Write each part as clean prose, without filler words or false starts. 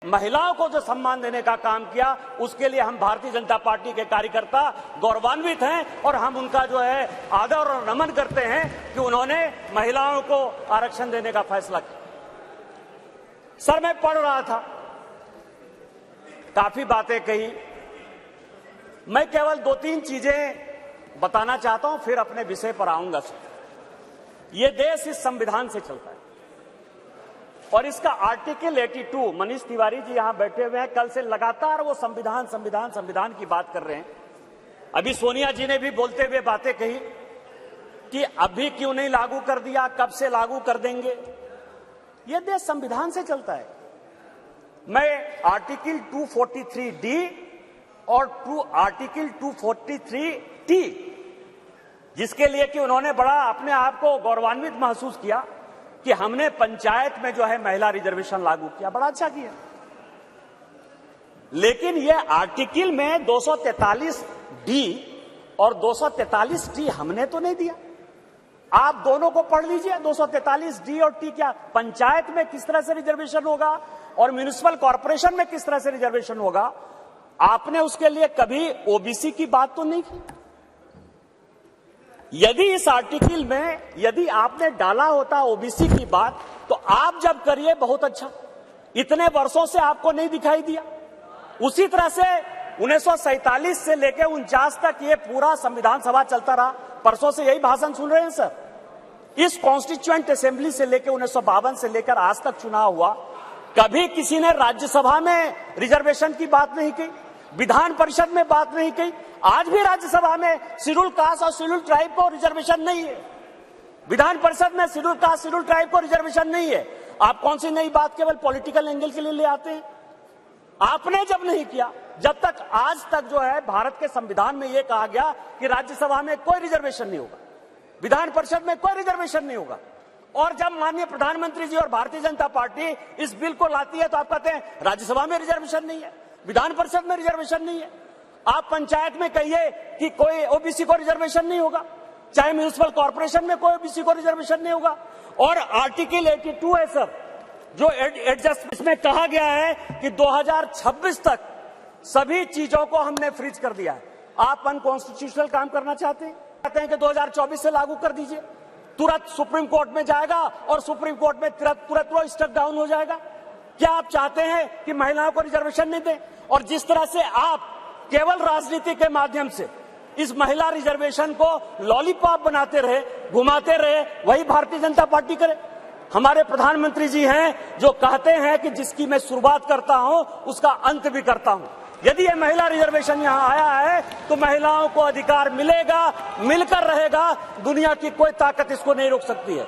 महिलाओं को जो सम्मान देने का काम किया, उसके लिए हम भारतीय जनता पार्टी के कार्यकर्ता गौरवान्वित हैं और हम उनका जो है आदर और नमन करते हैं कि उन्होंने महिलाओं को आरक्षण देने का फैसला किया। सर, मैं पढ़ रहा था, काफी बातें कही, मैं केवल 2-3 चीजें बताना चाहता हूं, फिर अपने विषय पर आऊंगा। ये देश इस संविधान से चलता है और इसका आर्टिकल 82, मनीष तिवारी जी यहां बैठे हुए हैं, कल से लगातार वो संविधान संविधान संविधान की बात कर रहे हैं। अभी सोनिया जी ने भी बोलते हुए बातें कही कि अभी क्यों नहीं लागू कर दिया, कब से लागू कर देंगे। ये देश संविधान से चलता है। मैं आर्टिकल 243D और आर्टिकल 243T, जिसके लिए कि उन्होंने बड़ा अपने आप को गौरवान्वित महसूस किया कि हमने पंचायत में जो है महिला रिजर्वेशन लागू किया, बड़ा अच्छा किया। लेकिन ये आर्टिकल में 243D और 243T हमने तो नहीं दिया। आप दोनों को पढ़ लीजिए, 243D और T क्या पंचायत में किस तरह से रिजर्वेशन होगा और म्युनिसिपल कॉर्पोरेशन में किस तरह से रिजर्वेशन होगा। आपने उसके लिए कभी ओबीसी की बात तो नहीं की। यदि इस आर्टिकल में यदि आपने डाला होता ओबीसी की बात, तो आप जब करिए बहुत अच्छा। इतने वर्षों से आपको नहीं दिखाई दिया। उसी तरह से 1947 से लेकर 49 तक ये पूरा संविधान सभा चलता रहा। परसों से यही भाषण सुन रहे हैं सर। इस कॉन्स्टिट्यूएंट असेंबली से लेकर 1952 से लेकर आज तक चुनाव हुआ, कभी किसी ने राज्यसभा में रिजर्वेशन की बात नहीं की, विधान परिषद में बात नहीं की। आज भी राज्यसभा में शेड्यूल कास्ट और शेड्यूल ट्राइब को रिजर्वेशन नहीं है। विधान परिषद में शेड्यूल कास्ट शेड्यूल ट्राइब को रिजर्वेशन नहीं है। आप कौन सी नई बात केवल पॉलिटिकल एंगल के लिए ले आते हैं। आपने जब नहीं किया, जब तक आज तक जो है भारत के संविधान में यह कहा गया कि राज्यसभा में कोई रिजर्वेशन नहीं होगा, विधान परिषद में कोई रिजर्वेशन नहीं होगा। और जब माननीय प्रधानमंत्री जी और भारतीय जनता पार्टी इस बिल को लाती है तो आप कहते हैं राज्यसभा में रिजर्वेशन नहीं है, विधान परिषद में रिजर्वेशन नहीं है। आप पंचायत में कहिए कि कोई ओबीसी को रिजर्वेशन नहीं होगा, चाहे म्युनिसिपल कॉर्पोरेशन में कोई ओबीसी को रिजर्वेशन नहीं होगा। और आर्टिकल 82 है सर, जो एडजस्ट इसमें कहा गया है कि 2026 तक सभी चीजों को हमने फ्रीज कर दिया है। आप अनकॉन्स्टिट्यूशनल काम करना चाहते हैं कि 2024 से लागू कर दीजिए, तुरंत सुप्रीम कोर्ट में जाएगा और सुप्रीम कोर्ट में तुरंत वो स्टक डाउन हो जाएगा। क्या आप चाहते हैं कि महिलाओं को रिजर्वेशन नहीं दें? और जिस तरह से आप केवल राजनीति के माध्यम से इस महिला रिजर्वेशन को लॉलीपॉप बनाते रहे, घुमाते रहे, वही भारतीय जनता पार्टी करे। हमारे प्रधानमंत्री जी हैं जो कहते हैं कि जिसकी मैं शुरुआत करता हूं उसका अंत भी करता हूं। यदि ये महिला रिजर्वेशन यहां आया है तो महिलाओं को अधिकार मिलेगा, मिलकर रहेगा। दुनिया की कोई ताकत इसको नहीं रोक सकती है।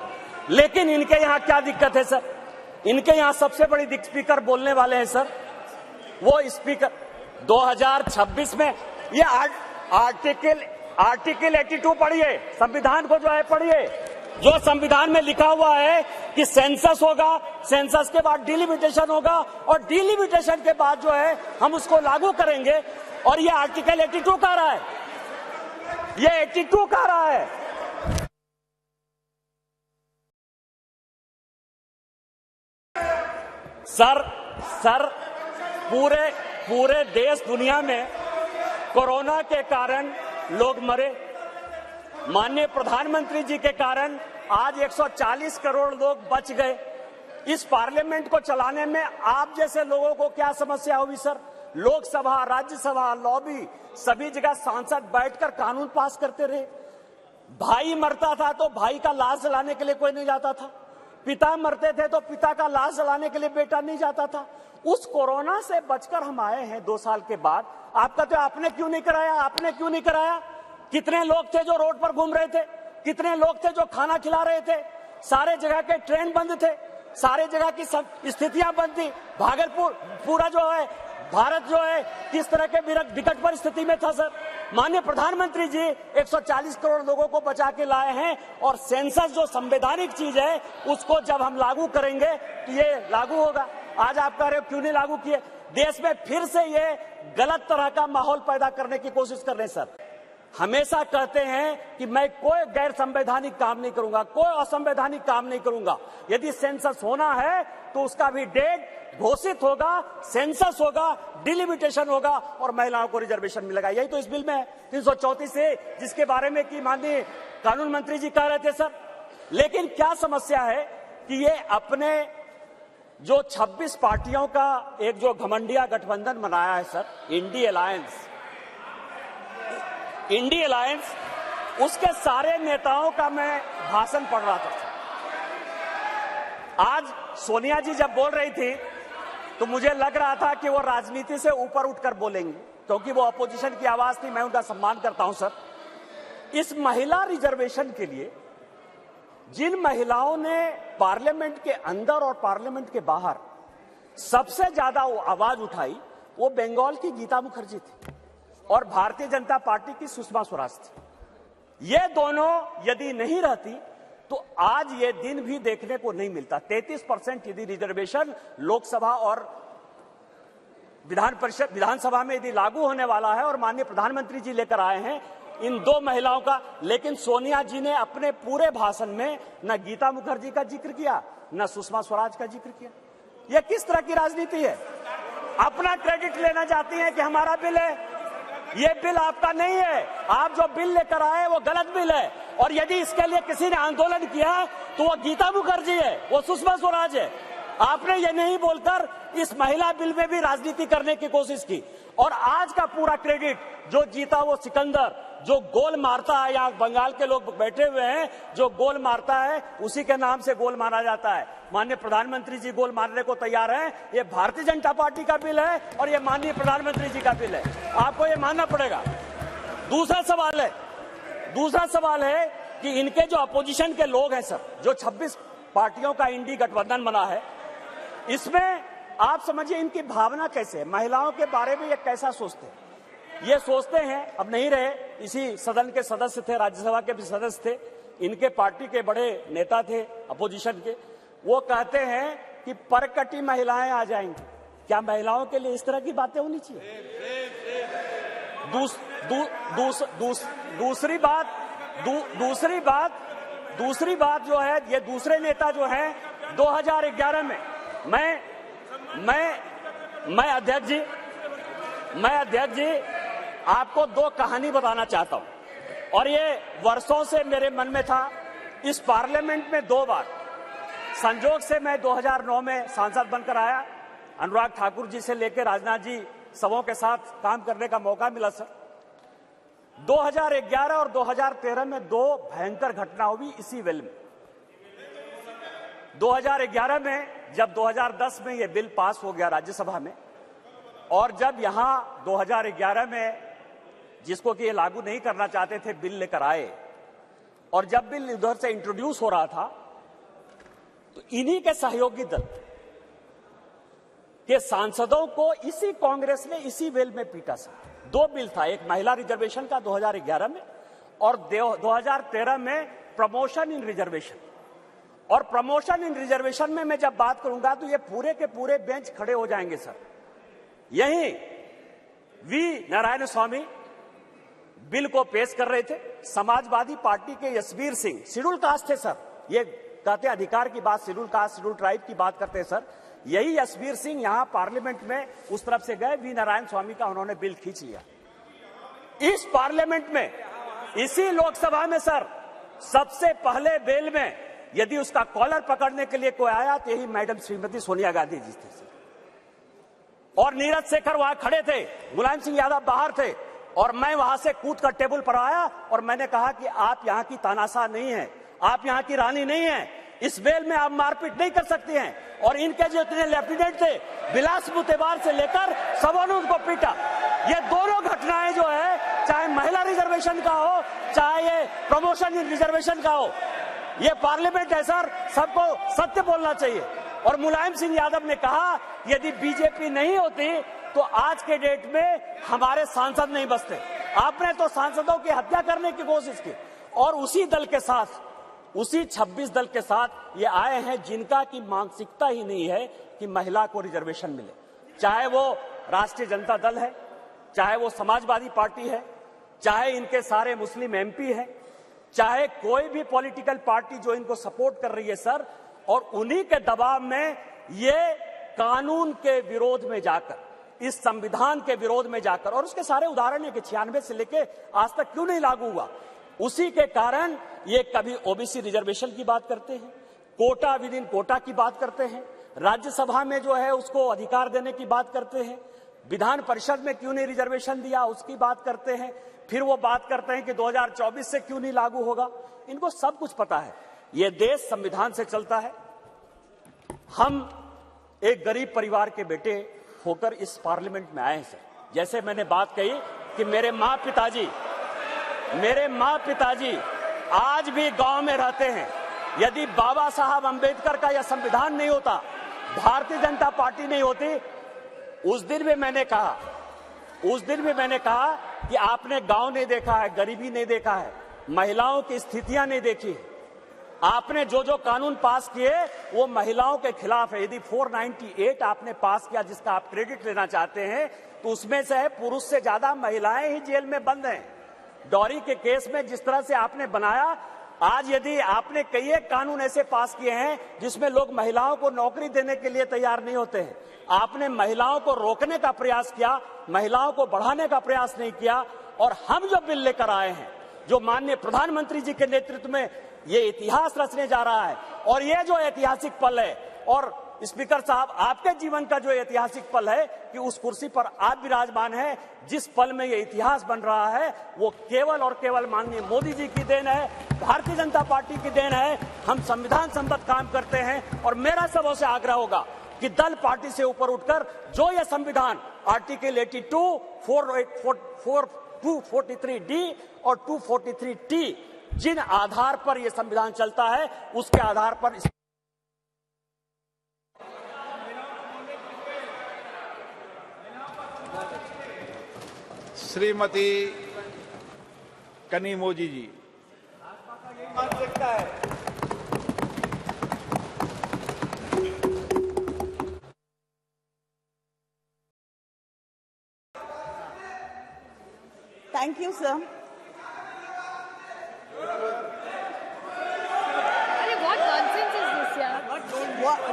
लेकिन इनके यहां क्या दिक्कत है सर? इनके यहां सबसे बड़ी स्पीकर बोलने वाले हैं सर। वो स्पीकर 2026 में ये आर्टिकल 82 पढ़िए, संविधान को जो है पढ़िए। जो संविधान में लिखा हुआ है कि सेंसस होगा, सेंसस के बाद डिलिमिटेशन होगा और डिलिमिटेशन के बाद जो है हम उसको लागू करेंगे। और ये आर्टिकल 82 कह रहा है, ये 82 कह रहा है। सर पूरे देश दुनिया में कोरोना के कारण लोग मरे। माननीय प्रधानमंत्री जी के कारण आज 140 करोड़ लोग बच गए। इस पार्लियामेंट को चलाने में आप जैसे लोगों को क्या समस्या हुई सर? लोकसभा, राज्यसभा, लॉबी, सभी जगह सांसद बैठकर कानून पास करते रहे। भाई मरता था तो भाई का लाश जलाने के लिए कोई नहीं जाता था, पिता मरते थे तो पिता का लाश जलाने के लिए बेटा नहीं जाता था। उस कोरोना से बचकर हम आए हैं 2 साल के बाद। आपका तो आपने क्यों नहीं कराया? आपने क्यों नहीं कराया? कितने लोग थे जो रोड पर घूम रहे थे, कितने लोग थे जो खाना खिला रहे थे, सारे जगह के ट्रेन बंद थे, सारे जगह की स्थितियां बंद थी। भागलपुर पूरा जो है भारत जो है किस तरह के विकट परिस्थिति में था सर। माननीय प्रधानमंत्री जी 140 करोड़ लोगों को बचा के लाए हैं। और सेंसस जो संवैधानिक चीज है उसको जब हम लागू करेंगे तो ये लागू होगा। आज आप कह रहे हो क्यों नहीं लागू किए? देश में फिर से ये गलत तरह का माहौल पैदा करने की कोशिश कर रहे हैं सर। हमेशा कहते हैं कि मैं कोई गैर संवैधानिक काम नहीं करूंगा, कोई असंवैधानिक काम नहीं करूंगा। यदि सेंसस होना है तो उसका भी डेट घोषित होगा, सेंसस होगा, डिलिमिटेशन होगा और महिलाओं को रिजर्वेशन मिलेगा। यही तो इस बिल में है 334 से, जिसके बारे में कि माननीय कानून मंत्री जी कह रहे थे सर। लेकिन क्या समस्या है कि ये अपने जो 26 पार्टियों का एक जो घमंडिया गठबंधन बनाया है सर, I.N.D.A अलायंस, उसके सारे नेताओं का मैं भाषण पढ़ रहा था। आज सोनिया जी जब बोल रही थी तो मुझे लग रहा था कि वो राजनीति से ऊपर उठकर बोलेंगी, क्योंकि वो अपोजिशन की आवाज थी। मैं उनका सम्मान करता हूं सर। इस महिला रिजर्वेशन के लिए जिन महिलाओं ने पार्लियामेंट के अंदर और पार्लियामेंट के बाहर सबसे ज्यादा आवाज उठाई, वो बंगाल की गीता मुखर्जी थी और भारतीय जनता पार्टी की सुषमा स्वराज थी। ये दोनों यदि नहीं रहती तो आज ये दिन भी देखने को नहीं मिलता। 33% यदि रिजर्वेशन लोकसभा और विधानसभा में यदि लागू होने वाला है और माननीय प्रधानमंत्री जी लेकर आए हैं इन दो महिलाओं का, लेकिन सोनिया जी ने अपने पूरे भाषण में न गीता मुखर्जी का जिक्र किया, न सुषमा स्वराज का जिक्र किया। यह किस तरह की राजनीति है? अपना क्रेडिट लेना चाहती हैं कि हमारा बिल है। ये बिल आपका नहीं है। आप जो बिल लेकर आए वो गलत बिल है, और यदि इसके लिए किसी ने आंदोलन किया तो वो गीता मुखर्जी है, वो सुषमा स्वराज है। आपने ये नहीं बोलकर इस महिला बिल में भी राजनीति करने की कोशिश की, और आज का पूरा क्रेडिट जो जीता वो सिकंदर, जो गोल मारता है, यहाँ बंगाल के लोग बैठे हुए हैं, जो गोल मारता है उसी के नाम से गोल मारा जाता है। माननीय प्रधानमंत्री जी गोल मारने को तैयार हैं। ये भारतीय जनता पार्टी का बिल है और ये माननीय प्रधानमंत्री जी का बिल है, आपको ये मानना पड़ेगा। दूसरा सवाल है कि इनके जो अपोजिशन के लोग हैं सर, जो 26 पार्टियों का इंडी गठबंधन बना है, इसमें आप समझिए इनकी भावना कैसे है, महिलाओं के बारे में ये कैसा सोचते हैं। ये सोचते हैं, अब नहीं रहे, इसी सदन के सदस्य थे, राज्यसभा के भी सदस्य थे, इनके पार्टी के बड़े नेता थे अपोजिशन के, वो कहते हैं कि परकटी महिलाएं आ जाएंगी। क्या महिलाओं के लिए इस तरह की बातें होनी चाहिए? दूसरी बात जो है, ये दूसरे नेता जो है 2011 में मैं अध्यक्ष जी आपको दो कहानी बताना चाहता हूं, और ये वर्षों से मेरे मन में था। इस पार्लियामेंट में 2 बार संजोग से मैं 2009 में सांसद बनकर आया, अनुराग ठाकुर जी से लेकर राजनाथ जी सबों के साथ काम करने का मौका मिला सर। 2011 और 2013 में 2 भयंकर घटना हुई इसी वेल में। 2011 में जब 2010 में ये बिल पास हो गया राज्यसभा में, और जब यहां 2011 में जिसको कि ये लागू नहीं करना चाहते थे बिल लेकर आए, और जब बिल उधर से इंट्रोड्यूस हो रहा था तो इन्हीं के सहयोगी दल के सांसदों को इसी कांग्रेस ने इसी वेल में पीटा सर। 2 बिल था, एक महिला रिजर्वेशन का 2011 में और 2013 में प्रमोशन इन रिजर्वेशन। और प्रमोशन इन रिजर्वेशन में मैं जब बात करूंगा तो ये पूरे के पूरे बेंच खड़े हो जाएंगे सर। यही वी नारायण स्वामी बिल को पेश कर रहे थे, समाजवादी पार्टी के यशवीर सिंह, शेड्यूल कास्ट थे सर, ये कहते अधिकार की बात, शेड्यूल कास्ट शेड्यूल ट्राइब की बात करते हैं सर। यही यशवीर सिंह यहां पार्लियामेंट में उस तरफ से गए, वी नारायण स्वामी का उन्होंने बिल खींच लिया। इस पार्लियामेंट में, इसी लोकसभा में सर, सबसे पहले बिल में यदि उसका कॉलर पकड़ने के लिए कोई आया तो यही मैडम श्रीमती सोनिया गांधी जी थे सर। और नीरज शेखर वहां खड़े थे, मुलायम सिंह यादव बाहर थे, और मैं वहां से कूद कर टेबल पर आया और मैंने कहा कि आप यहां की तानाशाह नहीं है, आप यहां की रानी नहीं है, इस बेल में आप मारपीट नहीं कर सकते हैं। और इनके जो इतने लेफ्टिनेंट थे, बिलास मुतेबार से लेकर सबों ने उनको पीटा। ये दोनों घटनाएं जो है, चाहे महिला रिजर्वेशन का हो, चाहे ये प्रमोशन इन रिजर्वेशन का हो, ये पार्लियामेंट है सर, सबको सत्य बोलना चाहिए। और मुलायम सिंह यादव ने कहा यदि बीजेपी नहीं होती तो आज के डेट में हमारे सांसद नहीं बचते। आपने तो सांसदों की हत्या करने की कोशिश की, और उसी दल के साथ, उसी 26 दल के साथ ये आए हैं जिनका की मानसिकता ही नहीं है कि महिला को रिजर्वेशन मिले। चाहे वो राष्ट्रीय जनता दल है, चाहे वो समाजवादी पार्टी है, चाहे इनके सारे मुस्लिम एमपी हैं, चाहे कोई भी पॉलिटिकल पार्टी जो इनको सपोर्ट कर रही है सर, और उन्हीं के दबाव में ये कानून के विरोध में जाकर, इस संविधान के विरोध में जाकर, और उसके सारे उदाहरण है कि 96 से लेके आज तक क्यों नहीं लागू हुआ, उसी के कारण ये कभी ओबीसी रिजर्वेशन की बात करते हैं, कोटा विद इन कोटा की बात करते हैं, राज्यसभा में जो है उसको अधिकार देने की बात करते हैं, विधान परिषद में क्यों नहीं रिजर्वेशन दिया उसकी बात करते हैं, फिर वो बात करते हैं कि 2024 से क्यों नहीं लागू होगा। इनको सब कुछ पता है। ये देश संविधान से चलता है। हम एक गरीब परिवार के बेटे होकर इस पार्लियामेंट में आए हैं सर। जैसे मैंने बात कही कि मेरे माँ पिताजी आज भी गांव में रहते हैं। यदि बाबा साहब अंबेडकर का यह संविधान नहीं होता, भारतीय जनता पार्टी नहीं होती, उस दिन भी मैंने कहा कि आपने गांव नहीं देखा है, गरीबी नहीं देखा है, महिलाओं की स्थितियां नहीं देखी है। आपने जो जो कानून पास किए वो महिलाओं के खिलाफ है। यदि 498 आपने पास किया जिसका आप क्रेडिट लेना चाहते हैं, तो उसमें से है पुरुष से ज्यादा महिलाएं ही जेल में बंद हैं। डॉरी के केस में जिस तरह से आपने बनाया, आज यदि आपने कई एक कानून ऐसे पास किए हैं जिसमें लोग महिलाओं को नौकरी देने के लिए तैयार नहीं होते हैं, आपने महिलाओं को रोकने का प्रयास किया, महिलाओं को बढ़ाने का प्रयास नहीं किया। और हम जो बिल लेकर आए हैं, जो माननीय प्रधानमंत्री जी के नेतृत्व में ये इतिहास रचने जा रहा है, और ये जो ऐतिहासिक पल है, और स्पीकर साहब आपके जीवन का जो ऐतिहासिक पल है कि उस कुर्सी पर आप विराजमान हैं, जिस पल में ये इतिहास बन रहा है वो केवल और केवल माननीय मोदी जी की देन है, भारतीय जनता पार्टी की देन है। हम संविधान सम्मत काम करते हैं, और मेरा सबों से आग्रह होगा कि दल पार्टी से ऊपर उठकर जो यह संविधान आर्टिकल 82, 243D और 243T जिन आधार पर यह संविधान चलता है, उसके आधार पर श्रीमती कनीमोजी जी। मानसिकता है। Thank you, sir. What nonsense is this, yeah?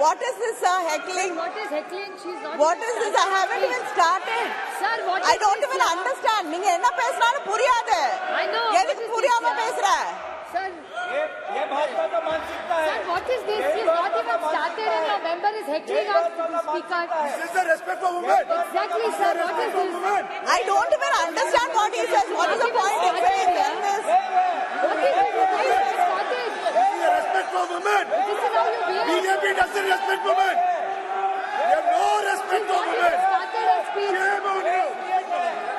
What is this, sir? Heckling? What is heckling? She's not. What is this? I haven't even started. Sir, what is I don't this, even yeah? understand. நீங்க என்ன பேசுறாரு புரியாது. I know. எதுக்கு புரியாம பேசுற? Sir. ये भाजपा का मानसिकता है। Sir, what is this? She's not even started and the member is heckling us, speaker. This is the respect for women. Exactly, sir. What is this? I don't even understand what he says. What is the point in saying this? What is this? Why is it started? This is the respect for women. This is how you behave. BJP doesn't respect women. They have no respect for women. Started a speech. Shame on you.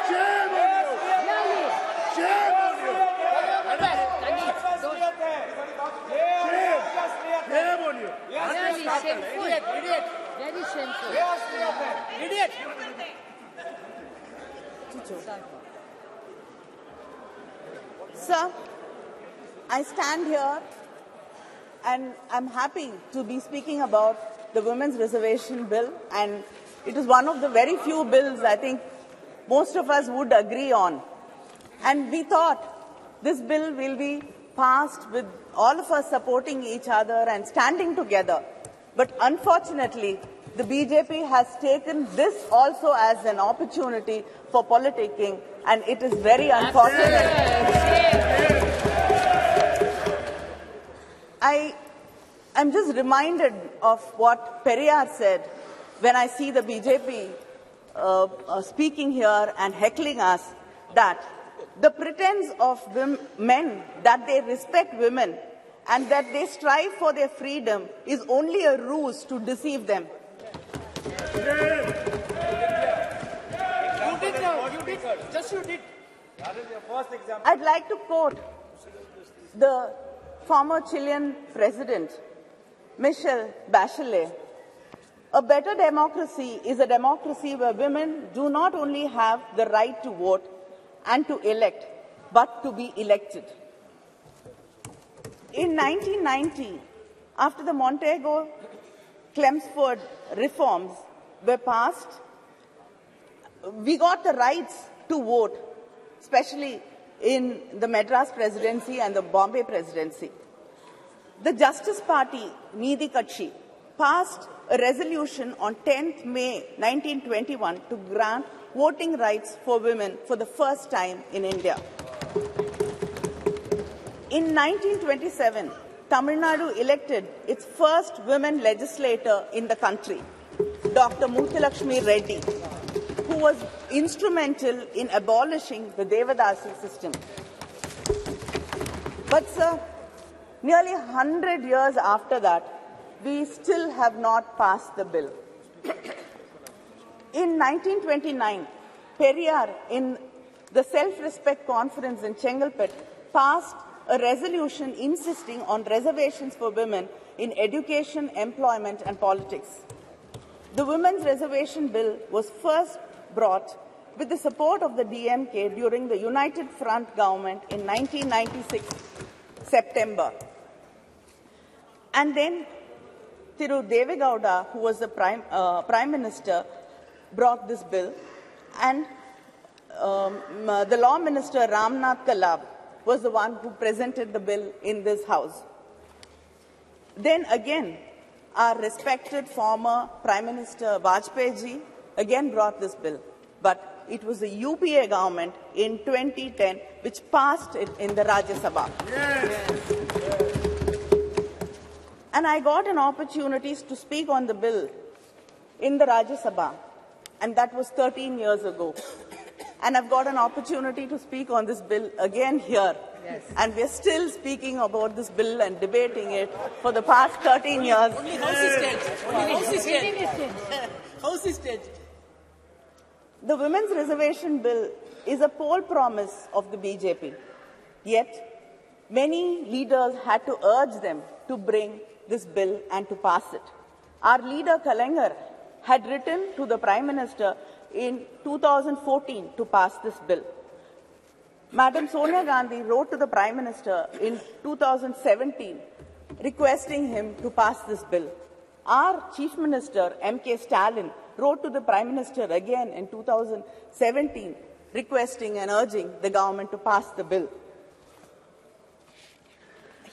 Shame on you. Really? Shame on you. Shame on you. Really shameful. Very shameful. Idiot. Sir, I stand here and I'm happy to be speaking about the Women's Reservation Bill, and it is one of the very few bills I think most of us would agree on. And we thought this bill will be passed with all of us supporting each other and standing together. But unfortunately, the BJP has taken this also as an opportunity for politicking, and it is very unfortunate. I'm just reminded of what Periyar said when I see the BJP speaking here and heckling us, that the pretense of men that they respect women and that they strive for their freedom is only a ruse to deceive them. I'd like to quote the former Chilean president, Michelle Bachelet. A better democracy is a democracy where women do not only have the right to vote and to elect, but to be elected. In 1990, after the Montego-Chelmsford reforms were passed, we got the rights to vote, especially in the Madras presidency and the Bombay presidency. The Justice Party, Needhi Katchi, passed a resolution on 10th May 1921 to grant voting rights for women for the first time in India. In 1927, Tamil Nadu elected its first women legislator in the country, Dr. Muthulakshmi Reddy, who was instrumental in abolishing the Devadasi system. But, sir, nearly 100 years after that, we still have not passed the bill. In 1929, Periyar, in the Self-Respect Conference in Chengalpet, passed a resolution insisting on reservations for women in education, employment, and politics. The Women's Reservation Bill was first brought with the support of the DMK during the United Front government in 1996, September. And then Thiru Devegowda, who was the Prime Minister, brought this bill, and the Law Minister Ramnath Kalab was the one who presented the bill in this House. Then again, our respected former Prime Minister Vajpayee ji again brought this bill, but it was the UPA government in 2010 which passed it in the Rajya Sabha. Yes. And I got an opportunity to speak on the bill in the Rajya Sabha, and that was 13 years ago. And I've got an opportunity to speak on this bill again here. Yes. And we're still speaking about this bill and debating it for the past 13 years. Only House is dead. Only House is dead. House is dead. The Women's Reservation Bill is a poll promise of the BJP. Yet, many leaders had to urge them to bring this bill and to pass it. Our leader, Kalaignar, had written to the Prime Minister in 2014 to pass this bill. Madam Sonia Gandhi wrote to the Prime Minister in 2017 requesting him to pass this bill. Our Chief Minister, M.K. Stalin, wrote to the Prime Minister again in 2017 requesting and urging the government to pass the bill.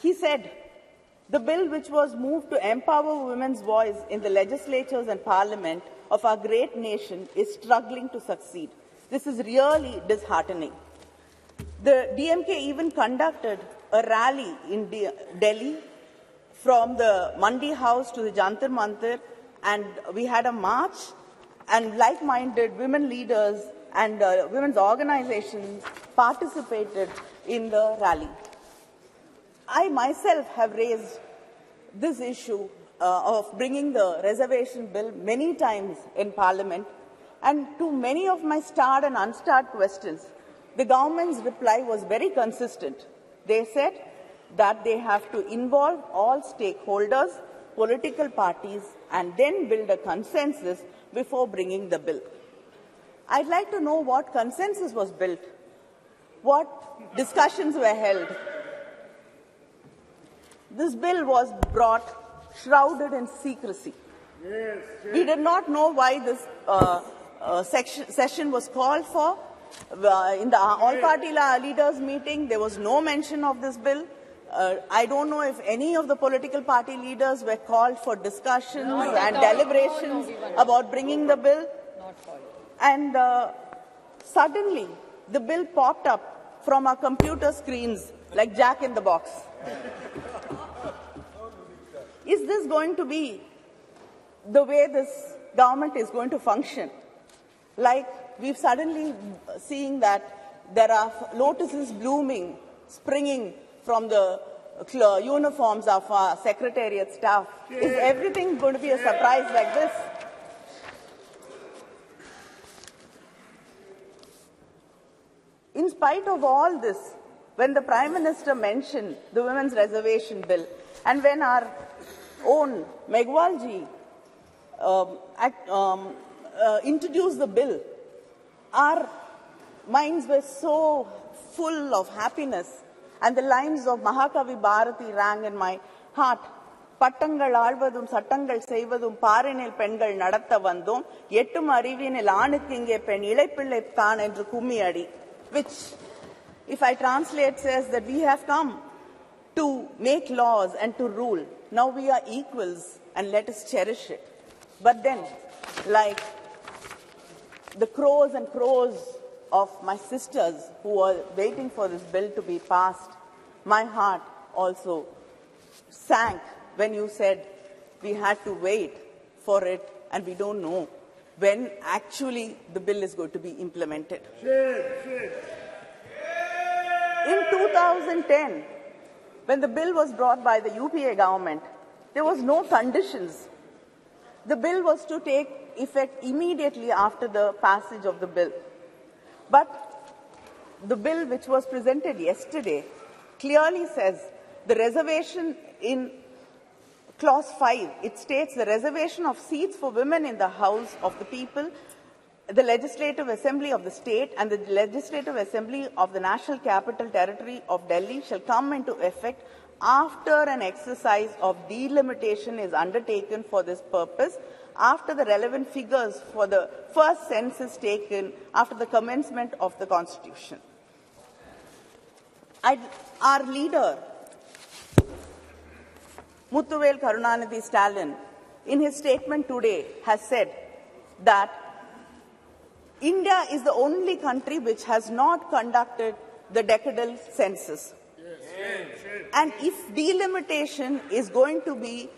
He said, the bill which was moved to empower women's voice in the legislatures and parliament of our great nation is struggling to succeed. This is really disheartening. The DMK even conducted a rally in Delhi from the Mandi House to the Jantar Mantar, and we had a march, and like-minded women leaders and women's organizations participated in the rally. I myself have raised this issue of bringing the reservation bill many times in Parliament, and to many of my starred and unstarred questions, the government's reply was very consistent. They said that they have to involve all stakeholders, political parties, and then build a consensus before bringing the bill. I'd like to know what consensus was built, what discussions were held. This bill was brought shrouded in secrecy. Yes, yes. We did not know why this session was called for. In the all-party leaders meeting, there was no mention of this bill. I don't know if any of the political party leaders were called for discussions and deliberations about bringing the bill. And suddenly, the bill popped up from our computer screens like Jack in the Box. Is this going to be the way this government is going to function? Like we've suddenly seeing that there are lotuses blooming, springing from the uniforms of our secretariat staff. Is everything going to be a surprise like this? In spite of all this, when the Prime Minister mentioned the Women's Reservation Bill, and when our own Megwalji introduced the bill, our minds were so full of happiness, and the lines of Mahakavi Bharati rang in my heart. பட்டங்கள் ஆழ்வதும் சட்டங்கள் செய்வதும் பாரினில் பெண்கள் நடத்த வந்தோம் எட்டும் அறிவினில் ஆணுக்கு இங்கே பெண் இளைப்பிள்ளை தான் என்று கும்மியடி, which if I translate, says that we have come to make laws and to rule. Now we are equals and let us cherish it. But then, like the crores and crores of my sisters who are waiting for this bill to be passed, my heart also sank when you said we had to wait for it and we don't know when actually the bill is going to be implemented. In 2010, when the bill was brought by the UPA government, there was no conditions. The bill was to take effect immediately after the passage of the bill. But the bill which was presented yesterday clearly says the reservation in Clause 5, it states the reservation of seats for women in the House of the People, the Legislative Assembly of the State and the Legislative Assembly of the National Capital Territory of Delhi shall come into effect after an exercise of delimitation is undertaken for this purpose, after the relevant figures for the first census taken after the commencement of the Constitution. Our leader, Muthuvel Karunanidhi Stalin, in his statement today has said that India is the only country which has not conducted the decadal census. And if delimitation is going to be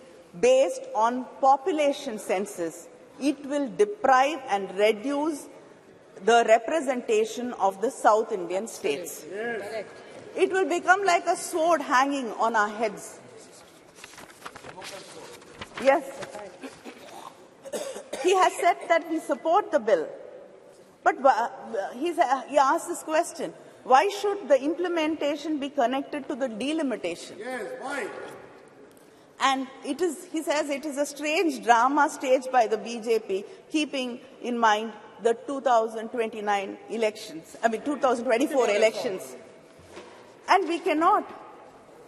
based on population census, it will deprive and reduce the representation of the South Indian states. It will become like a sword hanging on our heads. Yes. He has said that we support the bill. But he asked this question, why should the implementation be connected to the delimitation? Yes, why? And it is, he says it is a strange drama staged by the BJP, keeping in mind the 2029 elections, 2024 elections. And we cannot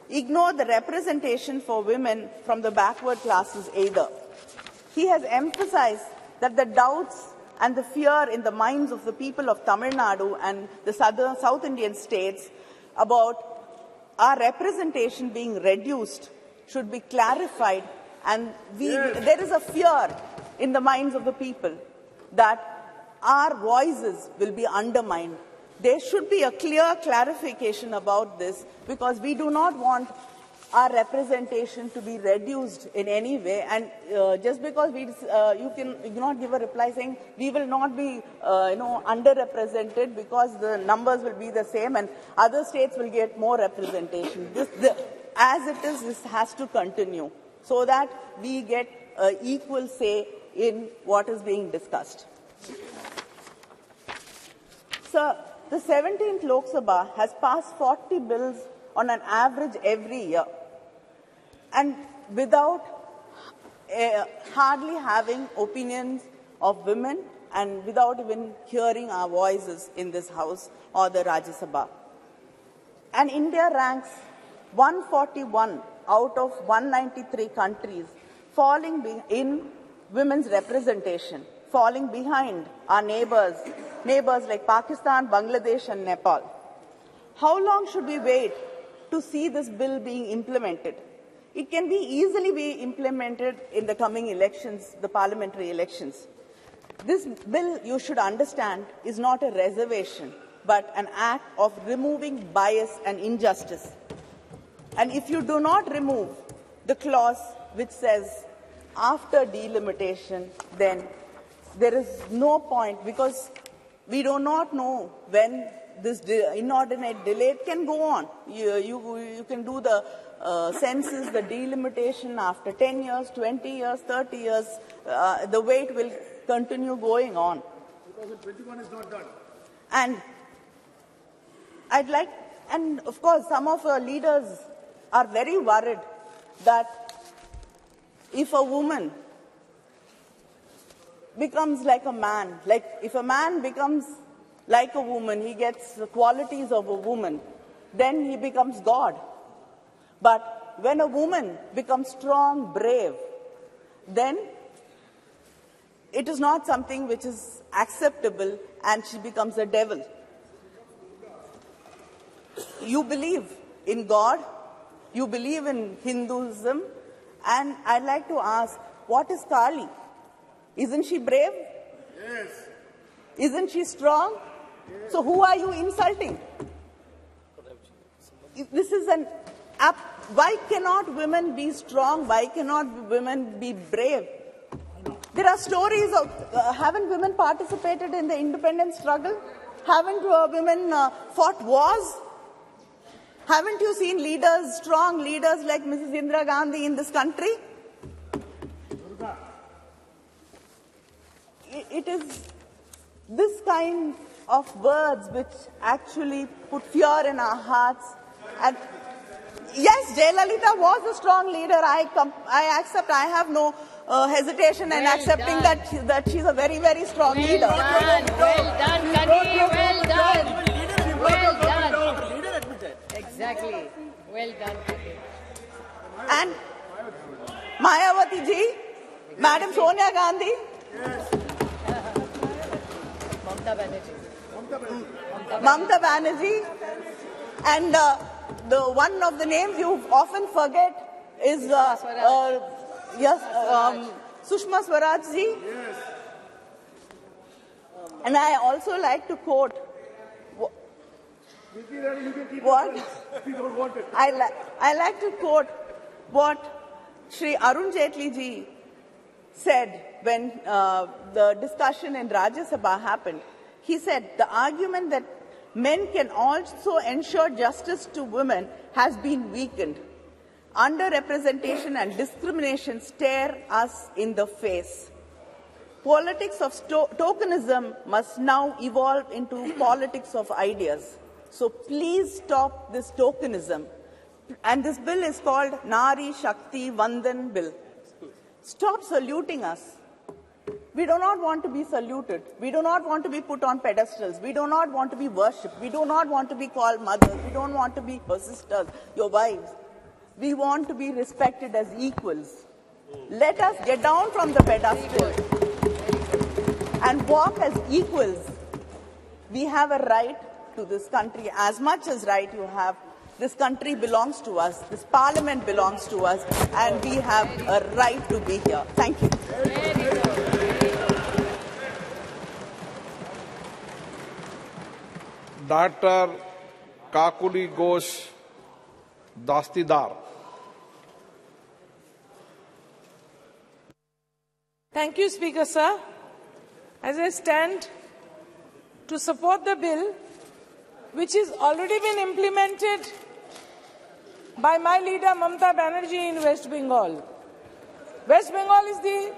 ignore the representation for women from the backward classes either. He has emphasized that the doubts and the fear in the minds of the people of Tamil Nadu and the South Indian states about our representation being reduced should be clarified, and there is a fear in the minds of the people that our voices will be undermined. There should be a clear clarification about this, because we do not want our representation to be reduced in any way. And just because you cannot give a reply saying we will not be underrepresented because the numbers will be the same and other states will get more representation. As it is, this has to continue so that we get equal say in what is being discussed. Sir, the 17th Lok Sabha has passed 40 bills on an average every year, and without hardly having opinions of women and without even hearing our voices in this House or the Rajya Sabha. And India ranks 141 out of 193 countries, falling in women's representation, falling behind our neighbors like Pakistan, Bangladesh and Nepal. How long should we wait to see this bill being implemented? It can easily be implemented in the coming elections, the parliamentary elections. This bill, you should understand, is not a reservation, but an act of removing bias and injustice. And if you do not remove the clause which says after delimitation, then there is no point, because we do not know when this inordinate delay can go on. You can do the census, the delimitation after 10 years, 20 years, 30 years. The wait will continue going on. 2021 is not done. And and of course, some of our leaders are very worried that if a woman becomes like a man, like if a man becomes like a woman, he gets the qualities of a woman, then he becomes God. But when a woman becomes strong, brave, then it is not something which is acceptable and she becomes a devil. you believe in God, you believe in Hinduism, and I'd like to ask, what is Kali? Isn't she brave? Yes. Isn't she strong? Yes. So who are you insulting? This is an app. Why cannot women be strong? Why cannot women be brave? There are stories of, haven't women participated in the independence struggle? Haven't women fought wars? Haven't you seen leaders, strong leaders like Mrs. Indira Gandhi in this country? It is this kind of words which actually put fear in our hearts. And yes, Jayalalitha was a strong leader. I accept. I have no hesitation in accepting that she's a very, very strong leader. Well done, Kani. Well done. Well done. Leader admitted. Exactly. Well done, Kani. And Mayawati ji, Madam Sonia Gandhi. Mamata Banerjee. Mamata Banerjee. And the one of the names you often forget is Sushma Swaraj ji. Yes. And I also like to quote what We don't want it. I like to quote what Shri Arun Jaitley ji said when the discussion in Rajya Sabha happened. He said, the argument that men can also ensure justice to women has been weakened. Underrepresentation and discrimination stare us in the face. Politics of tokenism must now evolve into politics of ideas. So please stop this tokenism. And this bill is called Nari Shakti Vandan bill. Stop saluting us. We do not want to be saluted. We do not want to be put on pedestals. We do not want to be worshipped. We do not want to be called mothers. We don't want to be your sisters, your wives. We want to be respected as equals. Let us get down from the pedestal and walk as equals. We have a right to this country as much as right you have. This country belongs to us. This parliament belongs to us. And we have a right to be here. Thank you. Dr. Kakuli Ghosh Dastidar. Thank you, Speaker, sir. As I stand to support the bill, which has already been implemented by my leader Mamata Banerjee in West Bengal. West Bengal is the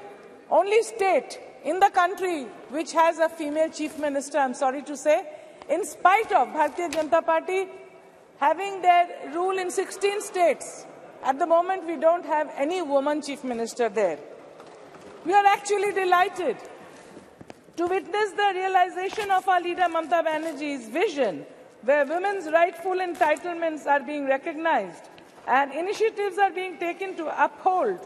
only state in the country which has a female chief minister, I'm sorry to say, in spite of Bharatiya Janata Party having their rule in 16 states. At the moment, we don't have any woman chief minister there. We are actually delighted to witness the realization of our leader Mamata Banerjee's vision, where women's rightful entitlements are being recognized and initiatives are being taken to uphold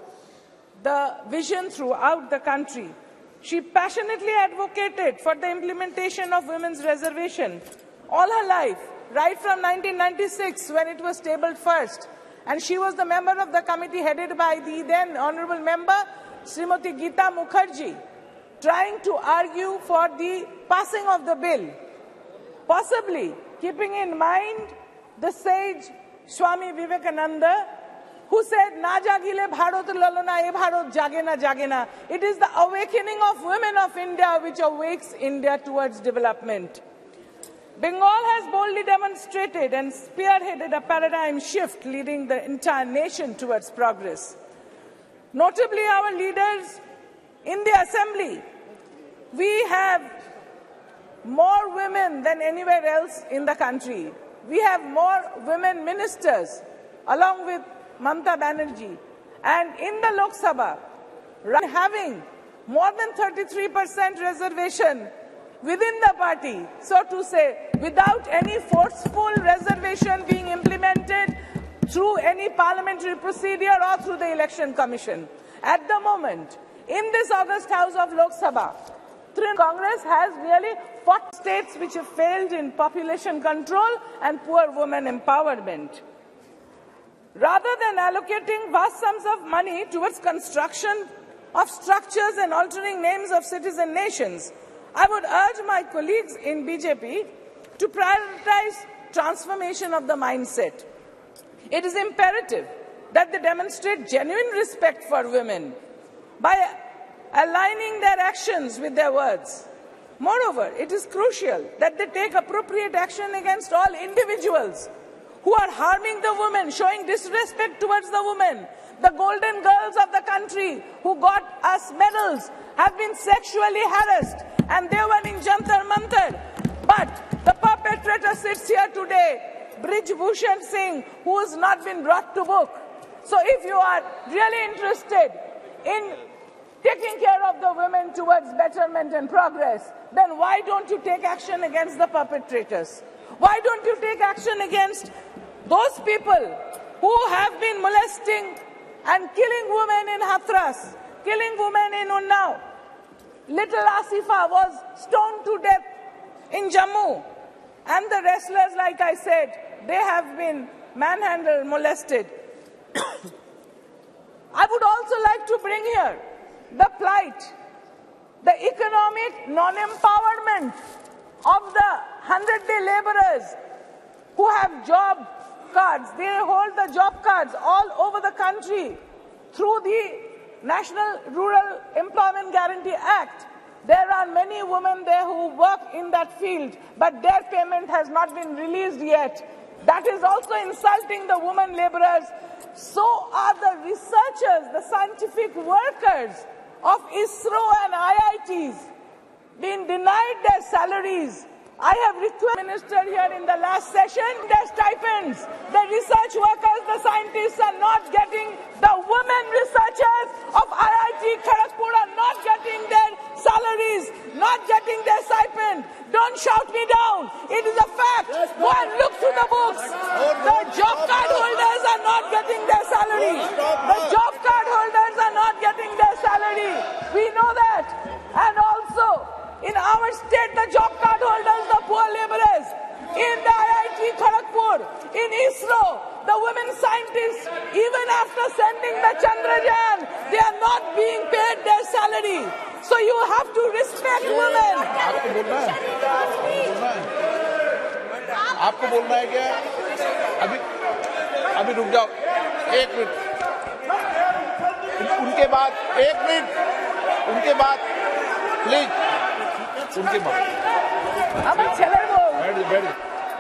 the vision throughout the country. She passionately advocated for the implementation of women's reservation all her life, right from 1996 when it was tabled first. And she was the member of the committee headed by the then honorable member, Srimati Geeta Mukherjee, trying to argue for the passing of the bill, possibly keeping in mind the sage Swami Vivekananda, who said, "Na jagile Bharat lalona, e Bharat jage na." It is the awakening of women of India which awakes India towards development. Bengal has boldly demonstrated and spearheaded a paradigm shift leading the entire nation towards progress. Notably, our leaders in the assembly, we have more women than anywhere else in the country. We have more women ministers, along with Mamata Banerjee. And in the Lok Sabha, having more than 33% reservation within the party, so to say, without any forceful reservation being implemented through any parliamentary procedure or through the election commission. At the moment, in this August House of Lok Sabha, Congress has nearly 40 states which have failed in population control and poor women empowerment. Rather than allocating vast sums of money towards construction of structures and altering names of citizen nations, I would urge my colleagues in BJP to prioritize transformation of the mindset. It is imperative that they demonstrate genuine respect for women by aligning their actions with their words. Moreover, it is crucial that they take appropriate action against all individuals who are harming the women, showing disrespect towards the women. The golden girls of the country who got us medals have been sexually harassed, and they were in Jantar Mantar. But the perpetrator sits here today, Brij Bhushan Singh, who has not been brought to book. So if you are really interested in taking care of the women towards betterment and progress, then why don't you take action against the perpetrators? Why don't you take action against those people who have been molesting and killing women in Hathras, killing women in Unnao? Little Asifa was stoned to death in Jammu. And the wrestlers, like I said, they have been manhandled, molested. I would also like to bring here the plight, the economic non-empowerment of the 100-day laborers who have job cards. They hold the job cards all over the country through the National Rural Employment Guarantee Act. There are many women there who work in that field, but their payment has not been released yet. That is also insulting the women laborers. So are the researchers, the scientific workers of ISRO and IITs being denied their salaries. I have requested the minister here in the last session their stipends. The research workers, the scientists are not getting, the women researchers of IIT Kharagpur are not getting their salaries, not getting their stipend. Don't shout me down. It is a fact. Go and look through the books. The job card holders are not getting their salary. The job card holders are not getting their salary. We know that. And also, in our state, the job card holders, the poor laborers, in the IIT Kharagpur, in ISRO, the women scientists, even after sending the Chandrayaan, they are not being paid their salary. So you have to respect women. आपको बोलना है क्या? अभी रुक जाओ, 1 minute. उनके बाद 1 minute, उनके बाद प्लीज. उनके बाद আমার ছেলের বউ, बैठ.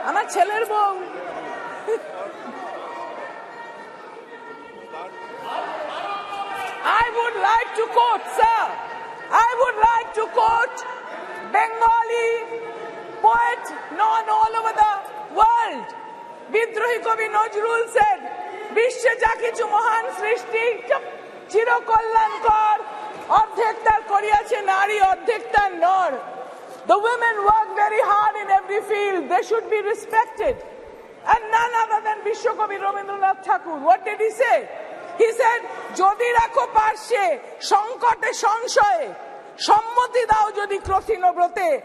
আমার ছেলের বউ। I would like to quote, sir, I would like to quote Bengali poet known all over the world. Bidrohi Kavi Nazrul said, Vishwe ja kichu mohan srishti chiro kolyankar ordhektar koriyache nari ordhektar nor. The women work very hard in every field. They should be respected. And none other than Vishwakavi Rabindranath Thakur. What did he say? He said, Jodi rakho parshe, sankote sanshaye, sammati dao jodi krotino brote.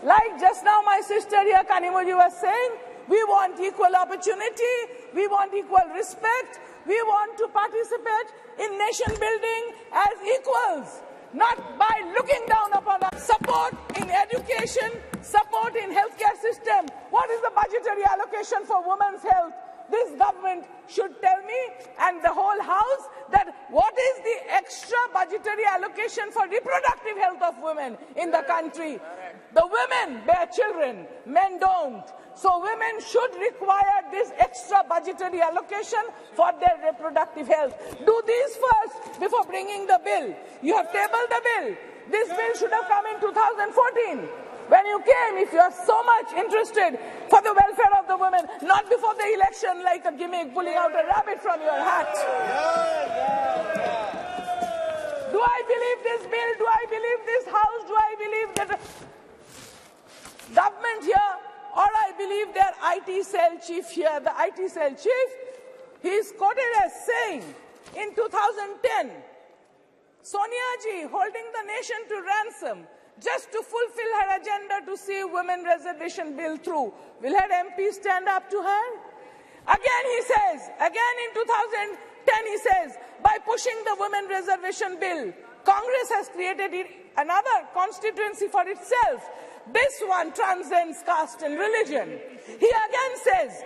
Like just now my sister here, Kanimoji, was saying, we want equal opportunity, we want equal respect, we want to participate in nation building as equals. Not by looking down upon us. Support in education, support in healthcare system. What is the budgetary allocation for women's health? This government should tell me and the whole house that what is the extra budgetary allocation for reproductive health of women in the country. The women bear children, men don't. So women should require this extra budgetary allocation for their reproductive health. Do these first before bringing the bill. You have tabled the bill. This bill should have come in 2014. When you came, if you are so much interested for the welfare of the women, not before the election like a gimmick pulling out a rabbit from your hat. Do I believe this bill? Do I believe this house? Do I believe that government here? Or I believe their IT cell chief here, the IT cell chief, he is quoted as saying in 2010, Sonia ji holding the nation to ransom, just to fulfill her agenda to see women reservation bill through. Will her MP stand up to her? Again he says, again in 2010 he says, by pushing the women reservation bill, Congress has created another constituency for itself. This one transcends caste and religion. He again says,